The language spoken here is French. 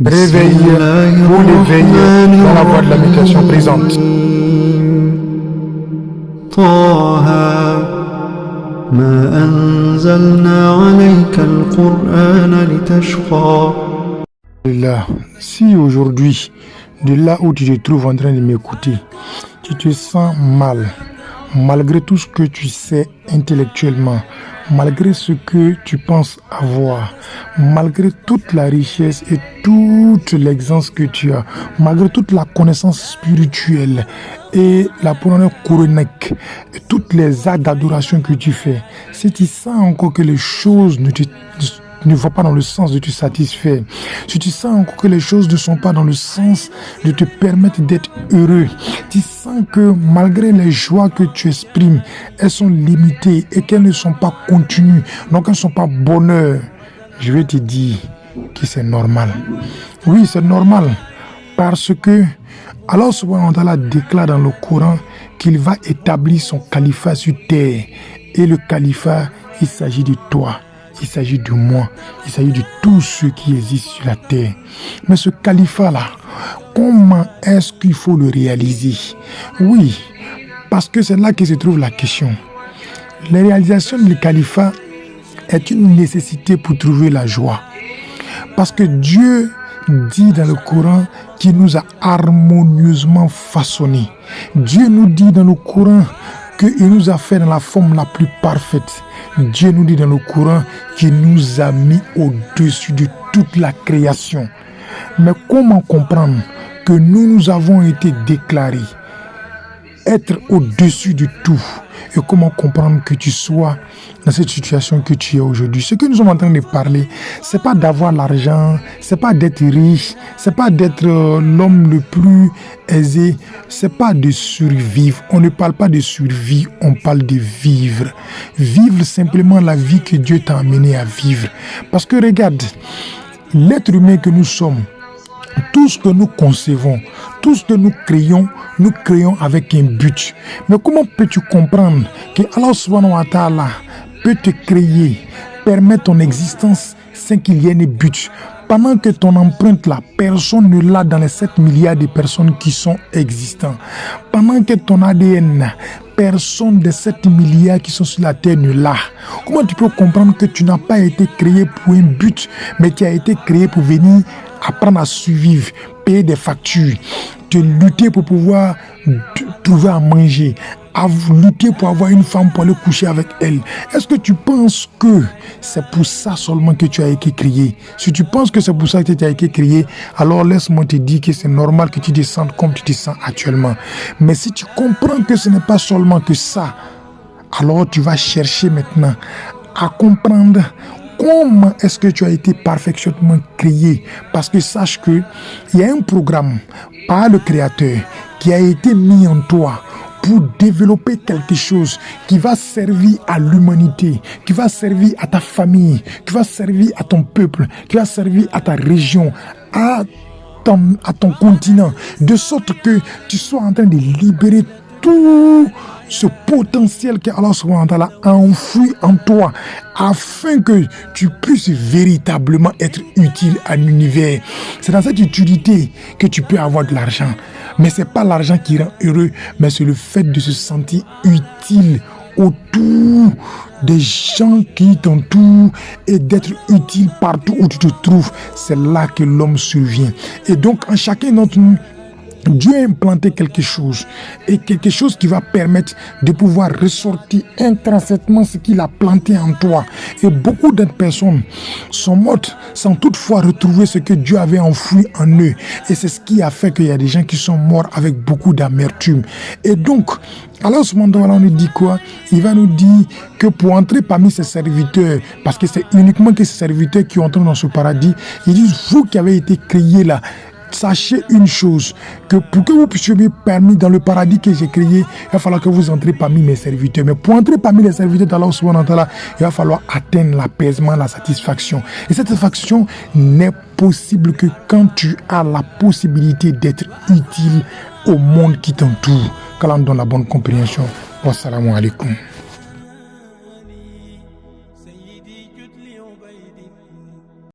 Réveille pour l'éveil dans la voie de la méditation présente. طه ما أنزلنا عليك القرآن لتشقى. Là, si aujourd'hui, de là où tu te trouves en train de m'écouter, tu te sens mal, malgré tout ce que tu sais intellectuellement, malgré ce que tu penses avoir, malgré toute la richesse et toute l'existence que tu as, malgré toute la connaissance spirituelle et la promenade coranique, et toutes les actes d'adoration que tu fais, si tu sens encore que les choses ne vont pas dans le sens de te satisfaire, si tu sens encore que les choses ne sont pas dans le sens de te permettre d'être heureux, tu sens que malgré les joies que tu exprimes, elles sont limitées et qu'elles ne sont pas continues, donc elles ne sont pas bonheur, je vais te dire que c'est normal. Oui, c'est normal, parce que Allah subhanahu wa ta'ala déclare dans le Coran qu'il va établir son califat sur terre, et le califat, il s'agit de toi. Il s'agit de moi, il s'agit de tous ceux qui existent sur la terre. Mais ce califat-là, comment est-ce qu'il faut le réaliser? Oui, parce que c'est là que se trouve la question. La réalisation du califat est une nécessité pour trouver la joie. Parce que Dieu dit dans le Coran qu'il nous a harmonieusement façonnés. Dieu nous dit dans le Coran qu'il nous a fait dans la forme la plus parfaite. Dieu nous dit dans le Coran qu'il nous a mis au-dessus de toute la création. Mais comment comprendre que nous avons été déclarés être au-dessus de tout? Et comment comprendre que tu sois dans cette situation que tu es aujourd'hui? Ce que nous sommes en train de parler, c'est pas d'avoir l'argent, c'est pas d'être riche, c'est pas d'être l'homme le plus aisé, c'est pas de survivre. On ne parle pas de survie, on parle de vivre. Vivre simplement la vie que Dieu t'a amené à vivre. Parce que regarde, l'être humain que nous sommes, tout ce que nous concevons, tout ce que nous créons avec un but. Mais comment peux-tu comprendre que Allah subhanahu wa ta'ala peut te créer, permettre ton existence sans qu'il y ait un but? Pendant que ton empreinte là, personne ne l'a dans les 7 milliards de personnes qui sont existantes. Pendant que ton ADN, personne des 7 milliards qui sont sur la terre ne l'a. Comment tu peux comprendre que tu n'as pas été créé pour un but, mais tu as été créé pour venir apprendre à survivre, payer des factures, te lutter pour pouvoir trouver à manger, à lutter pour avoir une femme pour aller coucher avec elle? Est-ce que tu penses que c'est pour ça seulement que tu as été créé? Si tu penses que c'est pour ça que tu as été créé, alors laisse-moi te dire que c'est normal que tu te sentes comme tu te sens actuellement. Mais si tu comprends que ce n'est pas seulement que ça, alors tu vas chercher maintenant à comprendre comment est-ce que tu as été parfaitement créé. Parce que sache qu'il y a un programme par le Créateur qui a été mis en toi pour développer quelque chose qui va servir à l'humanité, qui va servir à ta famille, qui va servir à ton peuple, qui va servir à ta région, à ton continent, de sorte que tu sois en train de libérer tout ce potentiel que Allah subhanahu wa ta'ala a enfoui en toi, afin que tu puisses véritablement être utile à l'univers. C'est dans cette utilité que tu peux avoir de l'argent. Mais ce n'est pas l'argent qui rend heureux, mais c'est le fait de se sentir utile autour des gens qui t'entourent et d'être utile partout où tu te trouves. C'est là que l'homme survient. Et donc, en chacun d'entre nous, Dieu a implanté quelque chose, et quelque chose qui va permettre de pouvoir ressortir intrinsèquement ce qu'il a planté en toi. Et beaucoup d'autres personnes sont mortes sans toutefois retrouver ce que Dieu avait enfoui en eux. Et c'est ce qui a fait qu'il y a des gens qui sont morts avec beaucoup d'amertume. Et donc, alors ce moment-là, on nous dit quoi? Il va nous dire que pour entrer parmi ses serviteurs, parce que c'est uniquement que ces serviteurs qui entrent dans ce paradis, ils disent, vous qui avez été créés là, sachez une chose, que pour que vous puissiez être permis dans le paradis que j'ai créé, il va falloir que vous entrez parmi mes serviteurs. Mais pour entrer parmi les serviteurs d'Allah subhanahu wa ta'ala, il va falloir atteindre l'apaisement, la satisfaction. Et cette satisfaction n'est possible que quand tu as la possibilité d'être utile au monde qui t'entoure. Qu'Allah nous donne la bonne compréhension. Wassalamu alaikum.